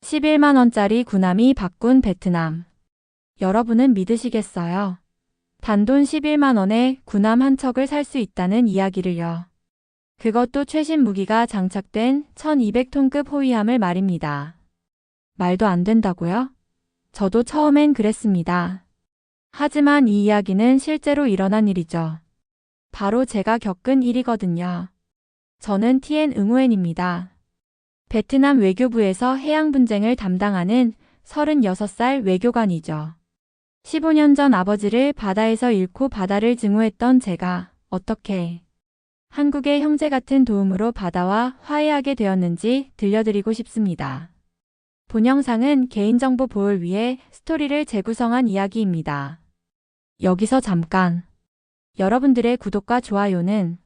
11만 원짜리 군함이 바꾼 베트남. 여러분은 믿으시겠어요? 단돈 11만 원에 군함 한 척을 살 수 있다는 이야기를요. 그것도 최신 무기가 장착된 1200톤급 호위함을 말입니다. 말도 안 된다고요? 저도 처음엔 그랬습니다. 하지만 이 이야기는 실제로 일어난 일이죠. 바로 제가 겪은 일이거든요. 저는 티엔 응우엔입니다. 베트남 외교부에서 해양 분쟁을 담당하는 36살 외교관이죠. 15년 전 아버지를 바다에서 잃고 바다를 증오했던 제가 어떻게 한국의 형제 같은 도움으로 바다와 화해하게 되었는지 들려드리고 싶습니다. 본 영상은 개인정보 보호를 위해 스토리를 재구성한 이야기입니다. 여기서 잠깐. 여러분들의 구독과 좋아요는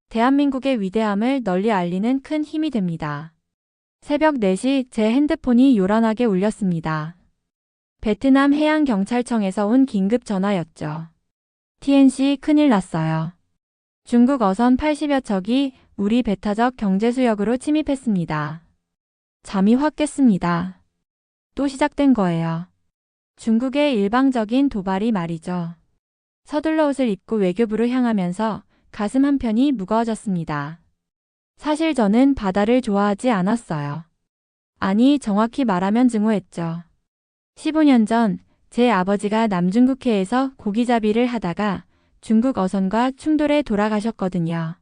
대한민국의 위대함을 널리 알리는 큰 힘이 됩니다. 새벽 4시 제 핸드폰이 요란하게 울렸습니다. 베트남 해양경찰청에서 온 긴급 전화였죠. TNC 큰일 났어요. 중국 어선 80여 척이 우리 배타적 경제수역으로 침입했습니다. 잠이 확 깼습니다. 또 시작된 거예요. 중국의 일방적인 도발이 말이죠. 서둘러 옷을 입고 외교부로 향하면서 가슴 한편이 무거워졌습니다. 사실 저는 바다를 좋아하지 않았어요. 아니, 정확히 말하면 증오했죠. 15년 전 제 아버지가 남중국해에서 고기잡이를 하다가 중국 어선과 충돌해 돌아가셨거든요.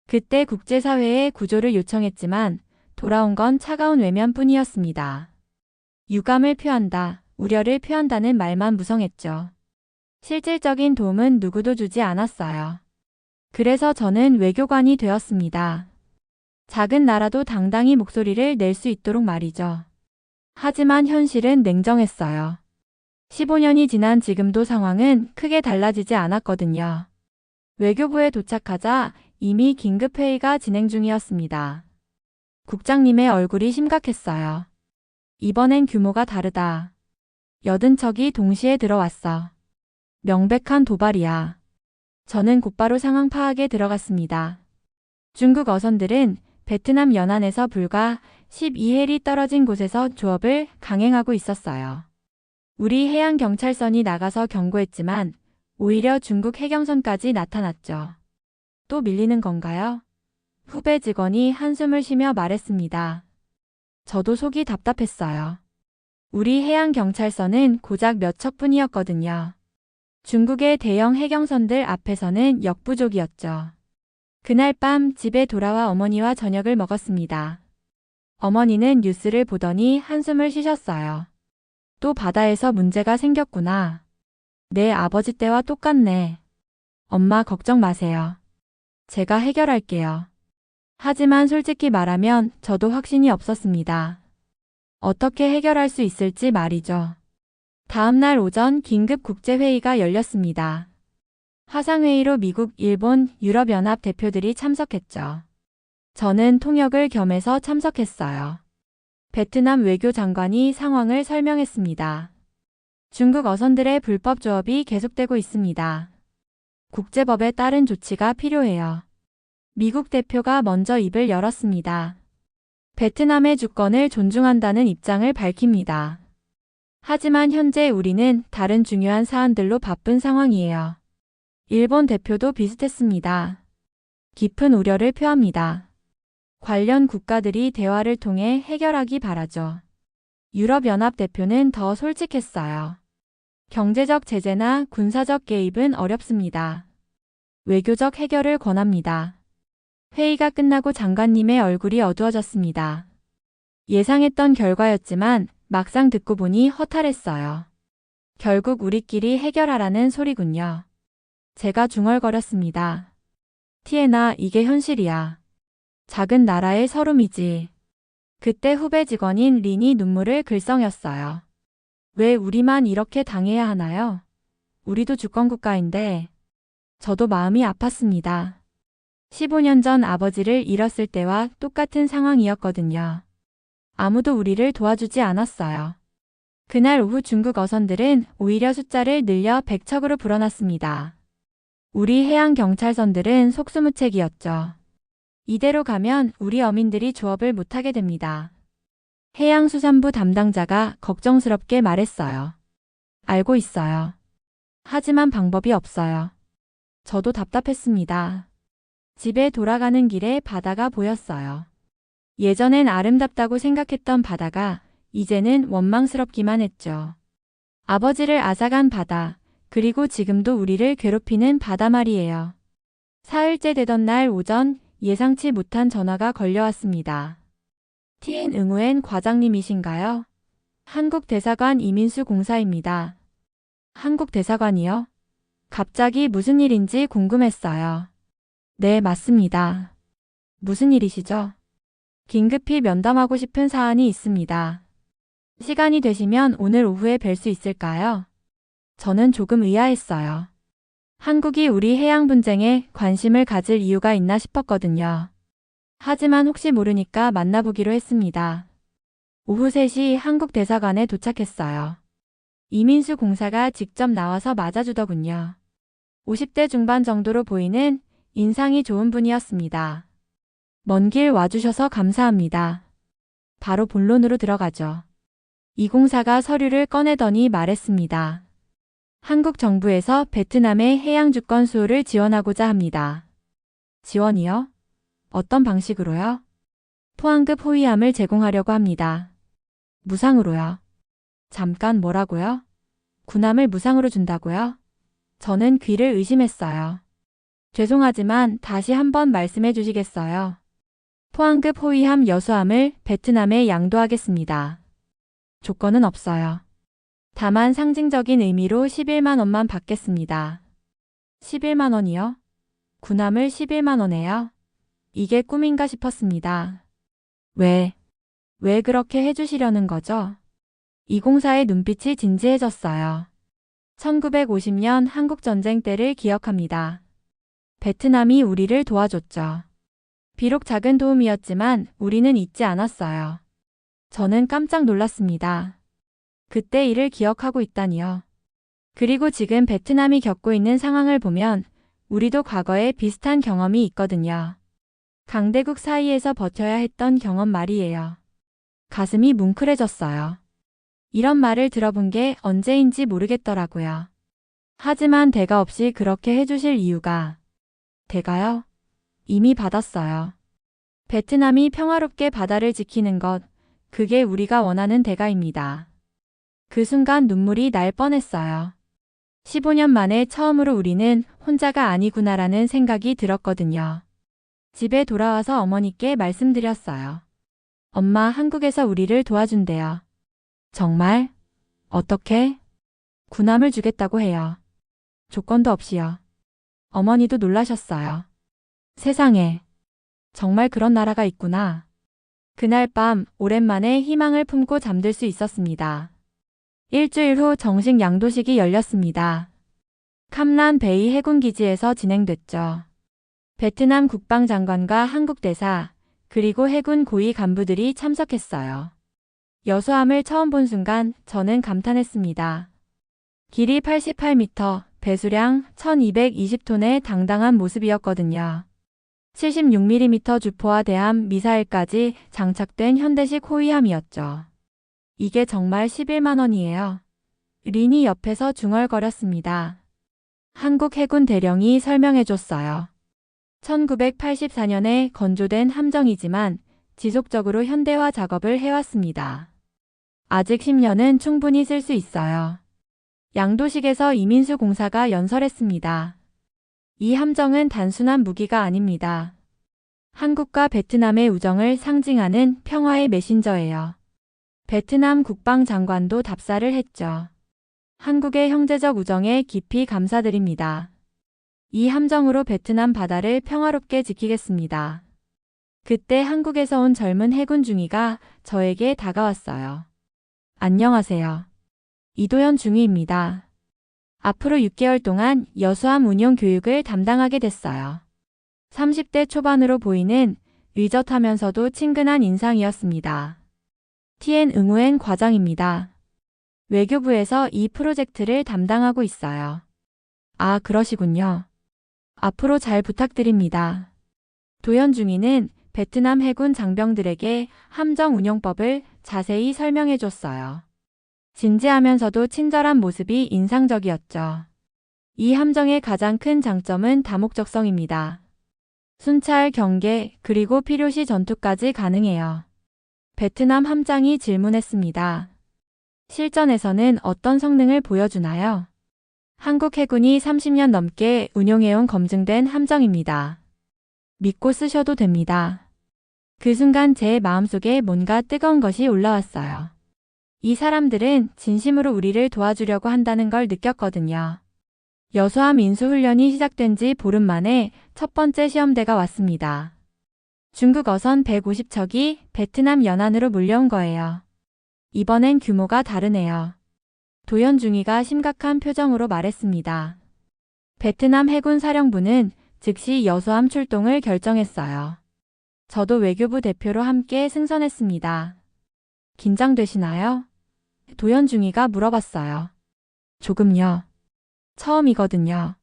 그때 국제사회에 구조를 요청했지만 돌아온 건 차가운 외면뿐이었습니다. 유감을 표한다, 우려를 표한다는 말만 무성했죠. 실질적인 도움은 누구도 주지 않았어요. 그래서 저는 외교관이 되었습니다. 작은 나라도 당당히 목소리를 낼 수 있도록 말이죠. 하지만 현실은 냉정했어요. 15년이 지난 지금도 상황은 크게 달라지지 않았거든요. 외교부에 도착하자 이미 긴급회의가 진행 중이었습니다. 국장님의 얼굴이 심각했어요. 이번엔 규모가 다르다. 80척이 동시에 들어왔어. 명백한 도발이야. 저는 곧바로 상황 파악에 들어갔습니다. 중국 어선들은 베트남 연안에서 불과 12해리 떨어진 곳에서 조업을 강행하고 있었어요. 우리 해양경찰선이 나가서 경고했지만 오히려 중국 해경선까지 나타났죠. 또 밀리는 건가요? 후배 직원이 한숨을 쉬며 말했습니다. 저도 속이 답답했어요. 우리 해양경찰선은 고작 몇 척뿐이었거든요. 중국의 대형 해경선들 앞에서는 역부족이었죠. 그날 밤 집에 돌아와 어머니와 저녁을 먹었습니다. 어머니는 뉴스를 보더니 한숨을 쉬셨어요. 또 바다에서 문제가 생겼구나. 내 아버지 때와 똑같네. 엄마 걱정 마세요. 제가 해결할게요. 하지만 솔직히 말하면 저도 확신이 없었습니다. 어떻게 해결할 수 있을지 말이죠. 다음 날 오전 긴급 국제회의가 열렸습니다. 화상회의로 미국, 일본, 유럽연합 대표들이 참석했죠. 저는 통역을 겸해서 참석했어요. 베트남 외교장관이 상황을 설명했습니다. 중국 어선들의 불법 조업이 계속되고 있습니다. 국제법에 따른 조치가 필요해요. 미국 대표가 먼저 입을 열었습니다. 베트남의 주권을 존중한다는 입장을 밝힙니다. 하지만 현재 우리는 다른 중요한 사안들로 바쁜 상황이에요. 일본 대표도 비슷했습니다. 깊은 우려를 표합니다. 관련 국가들이 대화를 통해 해결하기 바라죠. 유럽연합 대표는 더 솔직했어요. 경제적 제재나 군사적 개입은 어렵습니다. 외교적 해결을 권합니다. 회의가 끝나고 장관님의 얼굴이 어두워졌습니다. 예상했던 결과였지만 막상 듣고 보니 허탈했어요. 결국 우리끼리 해결하라는 소리군요. 제가 중얼거렸습니다. 티에나, 이게 현실이야. 작은 나라의 서름이지. 그때 후배 직원인 린이 눈물을 글썽였어요. 왜 우리만 이렇게 당해야 하나요? 우리도 주권국가인데. 저도 마음이 아팠습니다. 15년 전 아버지를 잃었을 때와 똑같은 상황이었거든요. 아무도 우리를 도와주지 않았어요. 그날 오후 중국 어선들은 오히려 숫자를 늘려 100척으로 불어났습니다. 우리 해양경찰선들은 속수무책이었죠. 이대로 가면 우리 어민들이 조업을 못하게 됩니다. 해양수산부 담당자가 걱정스럽게 말했어요. 알고 있어요. 하지만 방법이 없어요. 저도 답답했습니다. 집에 돌아가는 길에 바다가 보였어요. 예전엔 아름답다고 생각했던 바다가 이제는 원망스럽기만 했죠. 아버지를 앗아간 바다, 그리고 지금도 우리를 괴롭히는 바다 말이에요. 사흘째 되던 날 오전 예상치 못한 전화가 걸려왔습니다. TN 응우엔 과장님이신가요? 한국대사관 이민수 공사입니다. 한국대사관이요? 갑자기 무슨 일인지 궁금했어요. 네, 맞습니다. 무슨 일이시죠? 긴급히 면담하고 싶은 사안이 있습니다. 시간이 되시면 오늘 오후에 뵐 수 있을까요? 저는 조금 의아했어요. 한국이 우리 해양 분쟁에 관심을 가질 이유가 있나 싶었거든요. 하지만 혹시 모르니까 만나보기로 했습니다. 오후 3시 한국 대사관에 도착했어요. 이민수 공사가 직접 나와서 맞아주더군요. 50대 중반 정도로 보이는 인상이 좋은 분이었습니다. 먼 길 와주셔서 감사합니다. 바로 본론으로 들어가죠. 이 공사가 서류를 꺼내더니 말했습니다. 한국 정부에서 베트남의 해양 주권 수호를 지원하고자 합니다. 지원이요? 어떤 방식으로요? 포항급 호위함을 제공하려고 합니다. 무상으로요? 잠깐 뭐라고요? 군함을 무상으로 준다고요? 저는 귀를 의심했어요. 죄송하지만 다시 한번 말씀해 주시겠어요? 포항급 호위함 여수함을 베트남에 양도하겠습니다. 조건은 없어요. 다만 상징적인 의미로 11만 원만 받겠습니다. 11만 원이요? 군함을 11만 원에요? 이게 꿈인가 싶었습니다. 왜 그렇게 해주시려는 거죠? 이 공사의 눈빛이 진지해졌어요. 1950년 한국전쟁 때를 기억합니다. 베트남이 우리를 도와줬죠. 비록 작은 도움이었지만 우리는 잊지 않았어요. 저는 깜짝 놀랐습니다. 그때 일을 기억하고 있다니요. 그리고 지금 베트남이 겪고 있는 상황을 보면 우리도 과거에 비슷한 경험이 있거든요. 강대국 사이에서 버텨야 했던 경험 말이에요. 가슴이 뭉클해졌어요. 이런 말을 들어본 게 언제인지 모르겠더라고요. 하지만 대가 없이 그렇게 해주실 이유가. 대가요? 이미 받았어요. 베트남이 평화롭게 바다를 지키는 것, 그게 우리가 원하는 대가입니다. 그 순간 눈물이 날 뻔했어요. 15년 만에 처음으로 우리는 혼자가 아니구나라는 생각이 들었거든요. 집에 돌아와서 어머니께 말씀드렸어요. 엄마, 한국에서 우리를 도와준대요. 정말? 어떻게? 군함을 주겠다고 해요. 조건도 없이요. 어머니도 놀라셨어요. 세상에. 정말 그런 나라가 있구나. 그날 밤 오랜만에 희망을 품고 잠들 수 있었습니다. 일주일 후 정식 양도식이 열렸습니다. 캄란 베이 해군기지에서 진행됐죠. 베트남 국방장관과 한국 대사, 그리고 해군 고위 간부들이 참석했어요. 여수함을 처음 본 순간 저는 감탄했습니다. 길이 88m, 배수량 1220톤의 당당한 모습이었거든요. 76mm 주포와 대함 미사일까지 장착된 현대식 호위함이었죠. 이게 정말 11만 원이에요. 린이 옆에서 중얼거렸습니다. 한국 해군 대령이 설명해줬어요. 1984년에 건조된 함정이지만 지속적으로 현대화 작업을 해왔습니다. 아직 10년은 충분히 쓸 수 있어요. 양도식에서 이민수 공사가 연설했습니다. 이 함정은 단순한 무기가 아닙니다. 한국과 베트남의 우정을 상징하는 평화의 메신저예요. 베트남 국방장관도 답사를 했죠. 한국의 형제적 우정에 깊이 감사드립니다. 이 함정으로 베트남 바다를 평화롭게 지키겠습니다. 그때 한국에서 온 젊은 해군 중위가 저에게 다가왔어요. 안녕하세요. 이도현 중위입니다. 앞으로 6개월 동안 여수함 운용 교육을 담당하게 됐어요. 30대 초반으로 보이는 의젓하면서도 친근한 인상이었습니다. TN 응우엔 과장입니다. 외교부에서 이 프로젝트를 담당하고 있어요. 아, 그러시군요. 앞으로 잘 부탁드립니다. 도현 중위는 베트남 해군 장병들에게 함정 운용법을 자세히 설명해 줬어요. 진지하면서도 친절한 모습이 인상적이었죠. 이 함정의 가장 큰 장점은 다목적성입니다. 순찰, 경계, 그리고 필요시 전투까지 가능해요. 베트남 함장이 질문했습니다. 실전에서는 어떤 성능을 보여주나요? 한국 해군이 30년 넘게 운용해온 검증된 함정입니다. 믿고 쓰셔도 됩니다. 그 순간 제 마음속에 뭔가 뜨거운 것이 올라왔어요. 이 사람들은 진심으로 우리를 도와주려고 한다는 걸 느꼈거든요. 여수함 인수훈련이 시작된 지 보름 만에 첫 번째 시험대가 왔습니다. 중국 어선 150척이 베트남 연안으로 몰려온 거예요. 이번엔 규모가 다르네요. 도연중위가 심각한 표정으로 말했습니다. 베트남 해군 사령부는 즉시 여수함 출동을 결정했어요. 저도 외교부 대표로 함께 승선했습니다. 긴장되시나요? 도연중위가 물어봤어요. 조금요. 처음이거든요.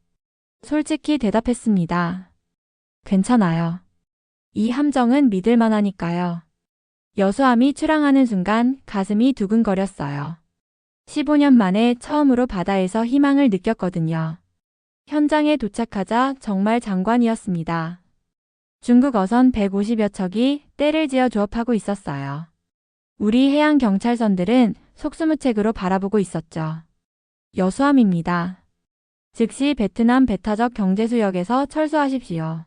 솔직히 대답했습니다. 괜찮아요. 이 함정은 믿을 만하니까요. 여수함이 출항하는 순간 가슴이 두근거렸어요. 15년 만에 처음으로 바다에서 희망을 느꼈거든요. 현장에 도착하자 정말 장관이었습니다. 중국 어선 150여 척이 때를 지어 조업하고 있었어요. 우리 해양 경찰선들은 속수무책으로 바라보고 있었죠. 여수함입니다. 즉시 베트남 배타적 경제수역에서 철수하십시오.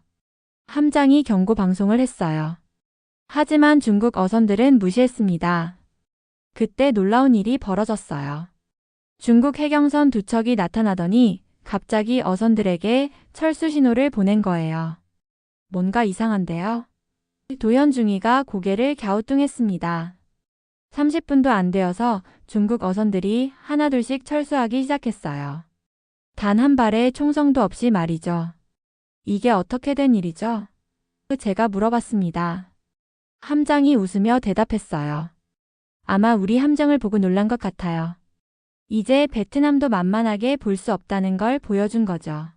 함장이 경고 방송을 했어요. 하지만 중국 어선들은 무시했습니다. 그때 놀라운 일이 벌어졌어요. 중국 해경선 두 척이 나타나더니 갑자기 어선들에게 철수 신호를 보낸 거예요. 뭔가 이상한데요? 도연중위가 고개를 갸우뚱했습니다. 30분도 안 되어서 중국 어선들이 하나둘씩 철수하기 시작했어요. 단 한 발의 총성도 없이 말이죠. 이게 어떻게 된 일이죠? 제가 물어봤습니다. 함장이 웃으며 대답했어요. 아마 우리 함정을 보고 놀란 것 같아요. 이제 베트남도 만만하게 볼 수 없다는 걸 보여준 거죠.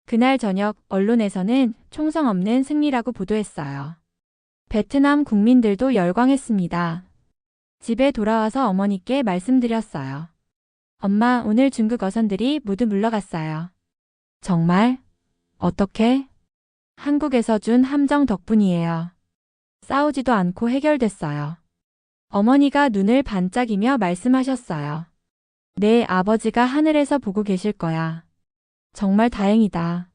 그날 저녁 언론에서는 총성 없는 승리라고 보도했어요. 베트남 국민들도 열광했습니다. 집에 돌아와서 어머니께 말씀드렸어요. 엄마, 오늘 중국 어선들이 모두 물러갔어요. 정말? 어떻게? 한국에서 준 함정 덕분이에요. 싸우지도 않고 해결됐어요. 어머니가 눈을 반짝이며 말씀하셨어요. 내 아버지가 하늘에서 보고 계실 거야. 정말 다행이다.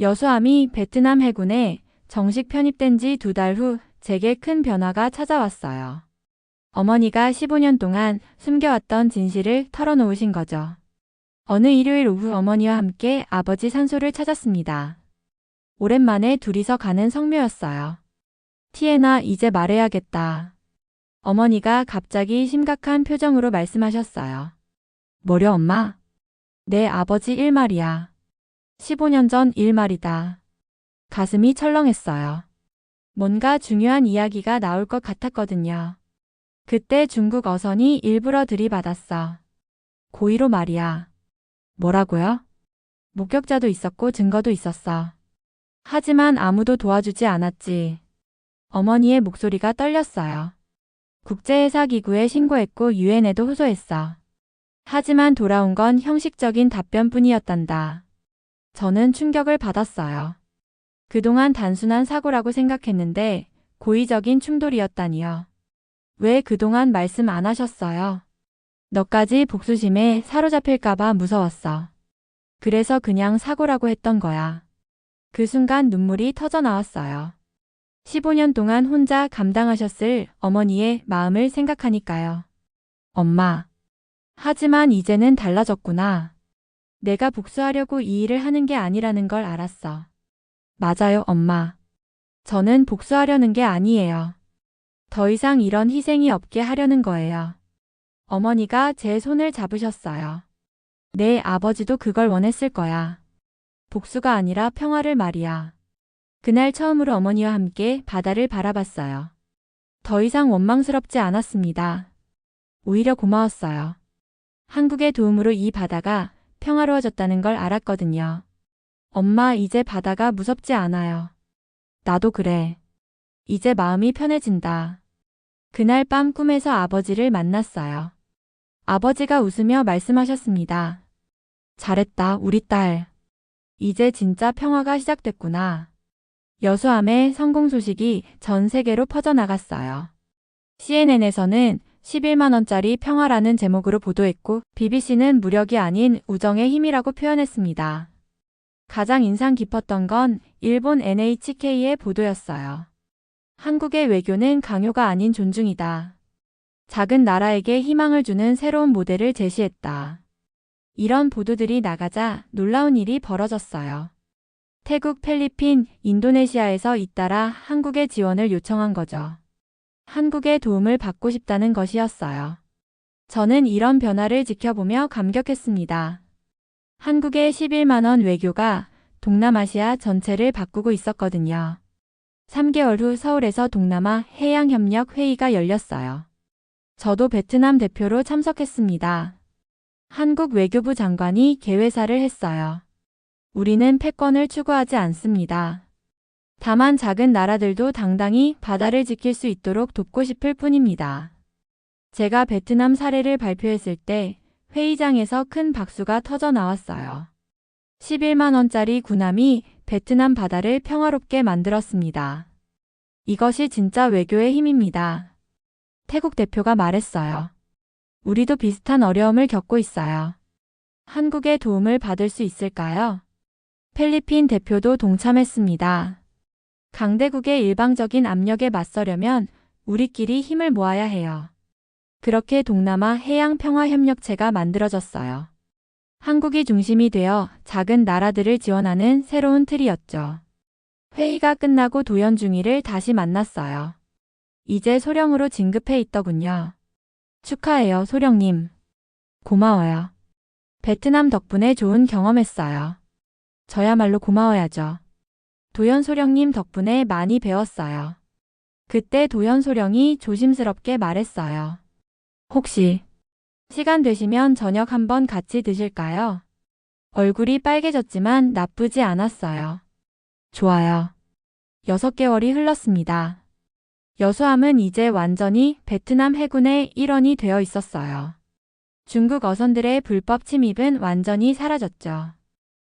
여수함이 베트남 해군에 정식 편입된 지 2달 후 제게 큰 변화가 찾아왔어요. 어머니가 15년 동안 숨겨왔던 진실을 털어놓으신 거죠. 어느 일요일 오후 어머니와 함께 아버지 산소를 찾았습니다. 오랜만에 둘이서 가는 성묘였어요. 티에나, 이제 말해야겠다. 어머니가 갑자기 심각한 표정으로 말씀하셨어요. 뭐려 엄마? 내 아버지 일 말이야. 15년 전 일 말이다. 가슴이 철렁했어요. 뭔가 중요한 이야기가 나올 것 같았거든요. 그때 중국 어선이 일부러 들이받았어. 고의로 말이야. 뭐라고요? 목격자도 있었고 증거도 있었어. 하지만 아무도 도와주지 않았지. 어머니의 목소리가 떨렸어요. 국제해사기구에 신고했고 유엔에도 호소했어. 하지만 돌아온 건 형식적인 답변뿐이었단다. 저는 충격을 받았어요. 그동안 단순한 사고라고 생각했는데 고의적인 충돌이었다니요. 왜 그동안 말씀 안 하셨어요? 너까지 복수심에 사로잡힐까봐 무서웠어. 그래서 그냥 사고라고 했던 거야. 그 순간 눈물이 터져 나왔어요. 15년 동안 혼자 감당하셨을 어머니의 마음을 생각하니까요. 엄마. 하지만 이제는 달라졌구나. 내가 복수하려고 이 일을 하는 게 아니라는 걸 알았어. 맞아요, 엄마. 저는 복수하려는 게 아니에요. 더 이상 이런 희생이 없게 하려는 거예요. 어머니가 제 손을 잡으셨어요. 내 아버지도 그걸 원했을 거야. 복수가 아니라 평화를 말이야. 그날 처음으로 어머니와 함께 바다를 바라봤어요. 더 이상 원망스럽지 않았습니다. 오히려 고마웠어요. 한국의 도움으로 이 바다가 평화로워졌다는 걸 알았거든요. 엄마, 이제 바다가 무섭지 않아요. 나도 그래. 이제 마음이 편해진다. 그날 밤 꿈에서 아버지를 만났어요. 아버지가 웃으며 말씀하셨습니다. 잘했다, 우리 딸. 이제 진짜 평화가 시작됐구나. 여수함의 성공 소식이 전 세계로 퍼져나갔어요. CNN에서는 11만 원짜리 평화라는 제목으로 보도했고, BBC는 무력이 아닌 우정의 힘이라고 표현했습니다. 가장 인상 깊었던 건 일본 NHK의 보도였어요. 한국의 외교는 강요가 아닌 존중이다. 작은 나라에게 희망을 주는 새로운 모델을 제시했다. 이런 보도들이 나가자 놀라운 일이 벌어졌어요. 태국, 필리핀, 인도네시아에서 잇따라 한국의 지원을 요청한 거죠. 한국의 도움을 받고 싶다는 것이었어요. 저는 이런 변화를 지켜보며 감격했습니다. 한국의 11만 원 외교가 동남아시아 전체를 바꾸고 있었거든요. 3개월 후 서울에서 동남아 해양협력 회의가 열렸어요. 저도 베트남 대표로 참석했습니다. 한국 외교부 장관이 개회사를 했어요. 우리는 패권을 추구하지 않습니다. 다만 작은 나라들도 당당히 바다를 지킬 수 있도록 돕고 싶을 뿐입니다. 제가 베트남 사례를 발표했을 때 회의장에서 큰 박수가 터져 나왔어요. 11만 원짜리 군함이 베트남 바다를 평화롭게 만들었습니다. 이것이 진짜 외교의 힘입니다. 태국 대표가 말했어요. 우리도 비슷한 어려움을 겪고 있어요. 한국의 도움을 받을 수 있을까요? 필리핀 대표도 동참했습니다. 강대국의 일방적인 압력에 맞서려면 우리끼리 힘을 모아야 해요. 그렇게 동남아 해양평화협력체가 만들어졌어요. 한국이 중심이 되어 작은 나라들을 지원하는 새로운 틀이었죠. 회의가 끝나고 도연중이를 다시 만났어요. 이제 소령으로 진급해 있더군요. 축하해요, 소령님. 고마워요. 베트남 덕분에 좋은 경험했어요. 저야말로 고마워야죠. 도연 소령님 덕분에 많이 배웠어요. 그때 도연 소령이 조심스럽게 말했어요. 혹시 시간 되시면 저녁 한번 같이 드실까요? 얼굴이 빨개졌지만 나쁘지 않았어요. 좋아요. 6개월이 흘렀습니다. 여수함은 이제 완전히 베트남 해군의 일원이 되어 있었어요. 중국 어선들의 불법 침입은 완전히 사라졌죠.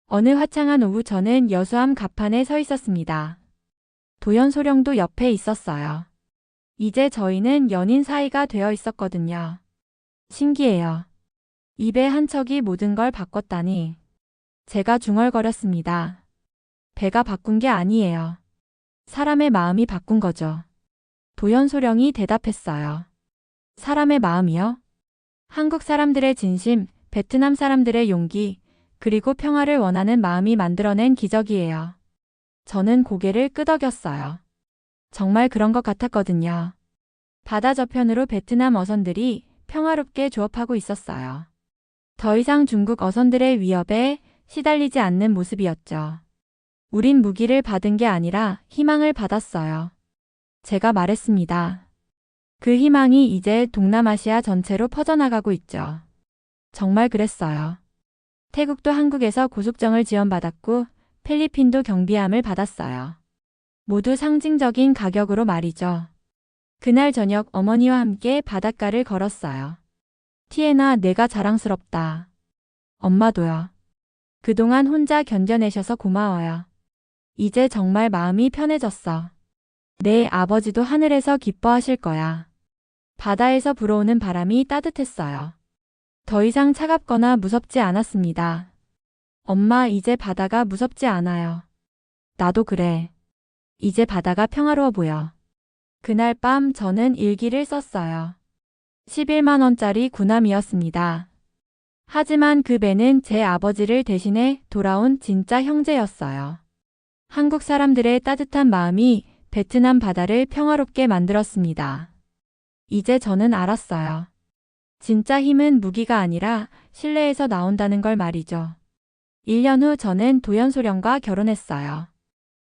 어느 화창한 오후 저는 여수함 갑판에 서 있었습니다. 도연 소령도 옆에 있었어요. 이제 저희는 연인 사이가 되어 있었거든요. 신기해요. 입에 한 척이 모든 걸 바꿨다니. 제가 중얼거렸습니다. 배가 바꾼 게 아니에요. 사람의 마음이 바꾼 거죠. 도연 소령이 대답했어요. 사람의 마음이요? 한국 사람들의 진심, 베트남 사람들의 용기, 그리고 평화를 원하는 마음이 만들어낸 기적이에요. 저는 고개를 끄덕였어요. 정말 그런 것 같았거든요. 바다 저편으로 베트남 어선들이 평화롭게 조업하고 있었어요. 더 이상 중국 어선들의 위협에 시달리지 않는 모습이었죠. 우린 무기를 받은 게 아니라 희망을 받았어요. 제가 말했습니다. 그 희망이 이제 동남아시아 전체로 퍼져나가고 있죠. 정말 그랬어요. 태국도 한국에서 고속정을 지원받았고 필리핀도 경비함을 받았어요. 모두 상징적인 가격으로 말이죠. 그날 저녁 어머니와 함께 바닷가를 걸었어요. 티에나, 내가 자랑스럽다. 엄마도요. 그동안 혼자 견뎌내셔서 고마워요. 이제 정말 마음이 편해졌어. 내 아버지도 하늘에서 기뻐하실 거야. 바다에서 불어오는 바람이 따뜻했어요. 더 이상 차갑거나 무섭지 않았습니다. 엄마, 이제 바다가 무섭지 않아요. 나도 그래. 이제 바다가 평화로워 보여. 그날 밤 저는 일기를 썼어요. 11만 원짜리 군함이었습니다. 하지만 그 배는 제 아버지를 대신해 돌아온 진짜 형제였어요. 한국 사람들의 따뜻한 마음이 베트남 바다를 평화롭게 만들었습니다. 이제 저는 알았어요. 진짜 힘은 무기가 아니라 신뢰에서 나온다는 걸 말이죠. 1년 후 저는 도연 소령과 결혼했어요.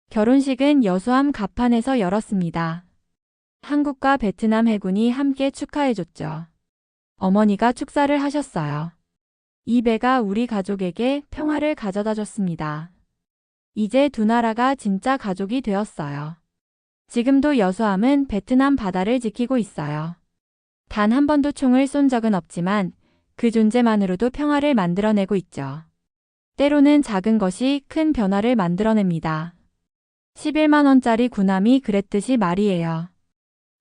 결혼식은 여수함 갑판에서 열었습니다. 한국과 베트남 해군이 함께 축하해줬죠. 어머니가 축사를 하셨어요. 이 배가 우리 가족에게 평화를 가져다 줬습니다. 이제 두 나라가 진짜 가족이 되었어요. 지금도 여수함은 베트남 바다를 지키고 있어요. 단 한 번도 총을 쏜 적은 없지만 그 존재만으로도 평화를 만들어내고 있죠. 때로는 작은 것이 큰 변화를 만들어냅니다. 11만 원짜리 군함이 그랬듯이 말이에요.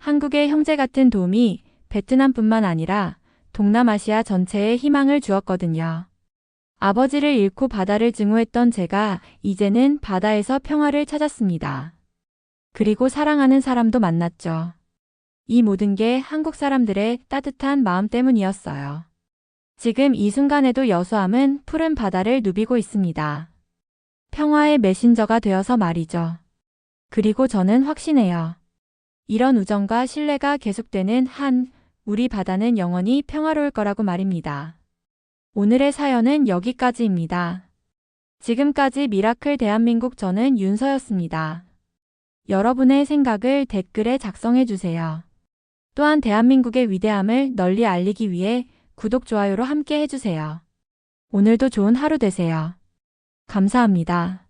한국의 형제 같은 도움이 베트남뿐만 아니라 동남아시아 전체에 희망을 주었거든요. 아버지를 잃고 바다를 증오했던 제가 이제는 바다에서 평화를 찾았습니다. 그리고 사랑하는 사람도 만났죠. 이 모든 게 한국 사람들의 따뜻한 마음 때문이었어요. 지금 이 순간에도 여수함은 푸른 바다를 누비고 있습니다. 평화의 메신저가 되어서 말이죠. 그리고 저는 확신해요. 이런 우정과 신뢰가 계속되는 한 우리 바다는 영원히 평화로울 거라고 말입니다. 오늘의 사연은 여기까지입니다. 지금까지 미라클 대한민국 저는 윤서였습니다. 여러분의 생각을 댓글에 작성해 주세요. 또한 대한민국의 위대함을 널리 알리기 위해 구독, 좋아요로 함께 해주세요. 오늘도 좋은 하루 되세요. 감사합니다.